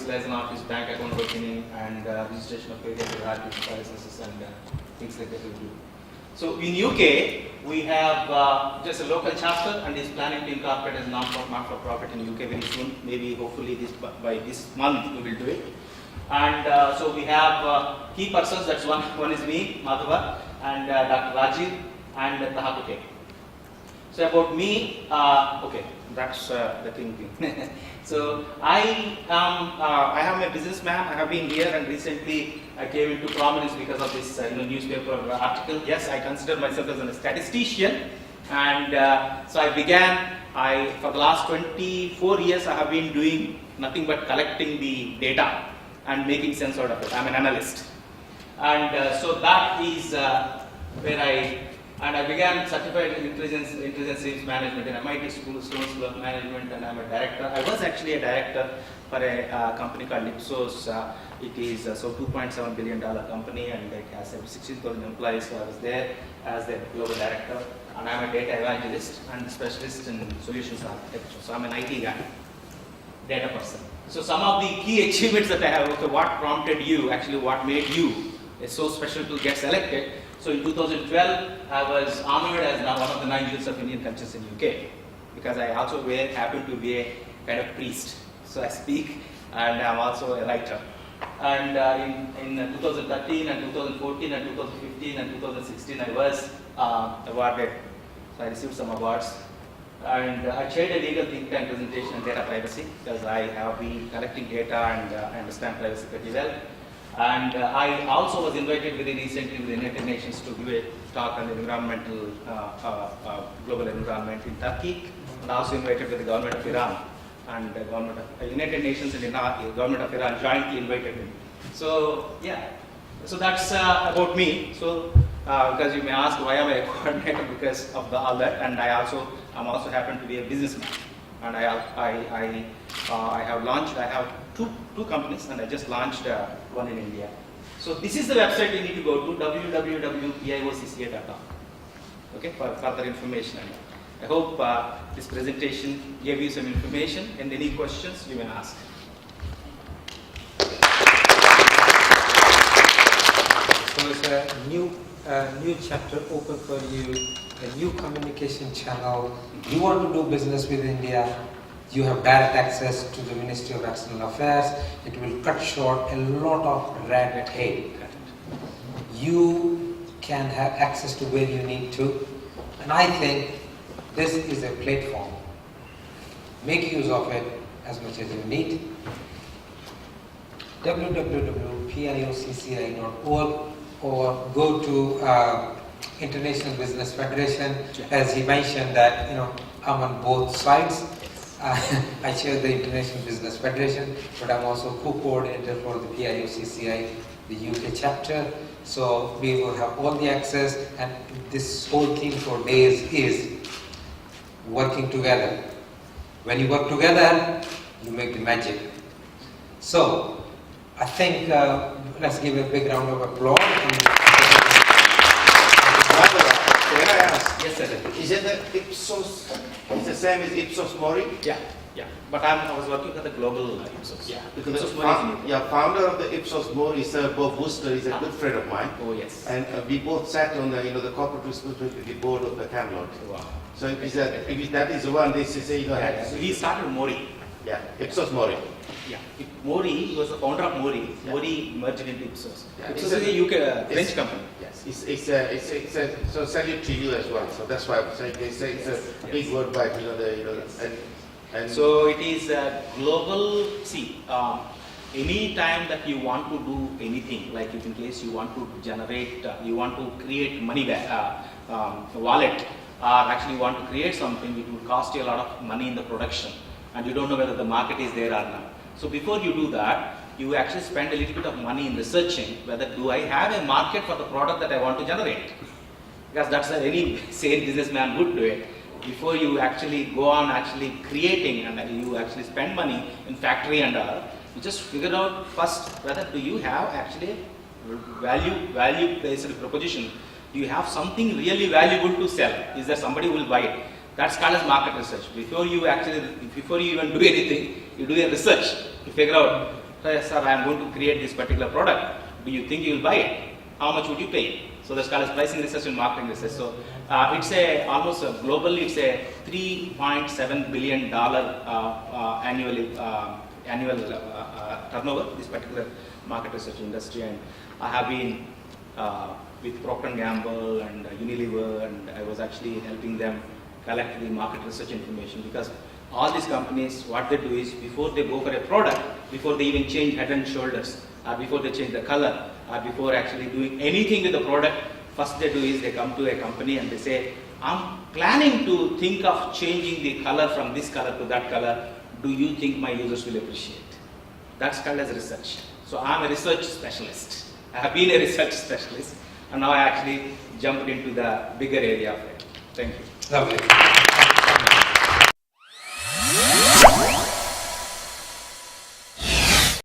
office, bank account opening, and registration of various licenses and things like that we do. So in UK, we have just a local chapter and is planning to incorporate as not-for-profit in UK very soon. Maybe hopefully by this month we will do it. And so we have key persons. That's one is me, Madhava, and Dr. Rajiv, and Tahakuke. So about me, okay, that's the thing. So I am a businessman. I have been here, and recently I came into prominence because of this newspaper article. Yes, I consider myself as a statistician, and so I began. For the last 24 years, I have been doing nothing but collecting the data and making sense out of it. I'm an analyst, and so that is where I began certified intelligence sales management in MIT School of Management, and I'm a director. I was actually a director for a company called Ipsos. It is a $2.7 billion company, and it has 16,000 employees. So I was there as the global director, and I'm a data evangelist and specialist in solutions architecture. So I'm an IT guy, data person. So some of the key achievements that I have, okay, what prompted you, actually what made you so special to get selected. So in 2012, I was honored as now one of the 9 jewels of Indian cultures in UK, because I also happen to be a kind of priest. So I speak, and I'm also a writer. And in 2013 and 2014 and 2015 and 2016, I was awarded. So I received some awards. And I chaired a legal think tank presentation on data privacy, because I have been collecting data and I understand privacy pretty well. And I also was invited very recently with the United Nations to give a talk on the environmental, global environment in Turkey, and also invited with the government of Iran, and the government of United Nations and the government of Iran jointly invited me. So yeah, so that's about me. So because you may ask why am I a coordinator, because of all that, and I also happen to be a businessman, and I have launched. I have two companies, and I just launched one in India. So this is the website you need to go to, www.piocca.com. Okay, for further information. I hope this presentation gave you some information, and any questions you may ask. So it's a new chapter open for you, a new communication channel. You want to do business with India. You have direct access to the Ministry of External Affairs. It will cut short a lot of red tape. You can have access to where you need to. And I think this is a platform. Make use of it as much as you need. www.piocca.org, or go to International Business Federation. As he mentioned that, I'm on both sides. I chair the International Business Federation, but I'm also co-coordinator for the PIOCCI, the UK chapter. So we will have all the access, and this whole theme for days is working together. When you work together, you make the magic. So I think let's give a big round of applause. Can I ask? Yes, sir. Is it the Ipsos? It's the same as Ipsos Mori? Yeah. But I was working for the global Ipsos. Yeah. Because the founder of the Ipsos Mori, Sir Bob Wooster, is a good friend of mine. Oh yes. And we both sat on the corporate responsibility board of the Camelot. Wow. So if that is the one, this is So he started Mori. Yeah, Ipsos Mori. Yeah. Mori, he was the founder of Mori. Yeah. Mori merged into Ipsos. Yeah. Ipsos is a UK French company. Yes, it's a so salute to you as well. So that's why I'm saying it's a big word by and so it is a global. See, any time that you want to do anything, like if in case you want to generate, you want to create money wallet, or actually want to create something, it will cost you a lot of money in the production, and you don't know whether the market is there or not. So before you do that, you actually spend a little bit of money in researching whether do I have a market for the product that I want to generate, because that's how any sane businessman would do it. Before you actually go on actually creating and you actually spend money in factory and all, you just figure out first whether do you have actually value based proposition. Do you have something really valuable to sell? Is there somebody who will buy it? That's called as market research. Before you even do anything, you do a research to figure out So, yes, sir, I am going to create this particular product. Do you think you will buy it? How much would you pay? So that's called as pricing research and marketing research. So it's almost globally it's a $3.7 billion annual turnover, this particular market research industry. And I have been with Procter & Gamble and Unilever, and I was actually helping them collect the market research information, because all these companies, what they do is, before they go for a product, before they even change head and shoulders, or before they change the color, or before actually doing anything with the product, first they do is they come to a company and they say, I'm planning to think of changing the color from this color to that color. Do you think my users will appreciate? That's called as research. So I'm a research specialist. I have been a research specialist, and now I actually jumped into the bigger area of it. Thank you. Lovely.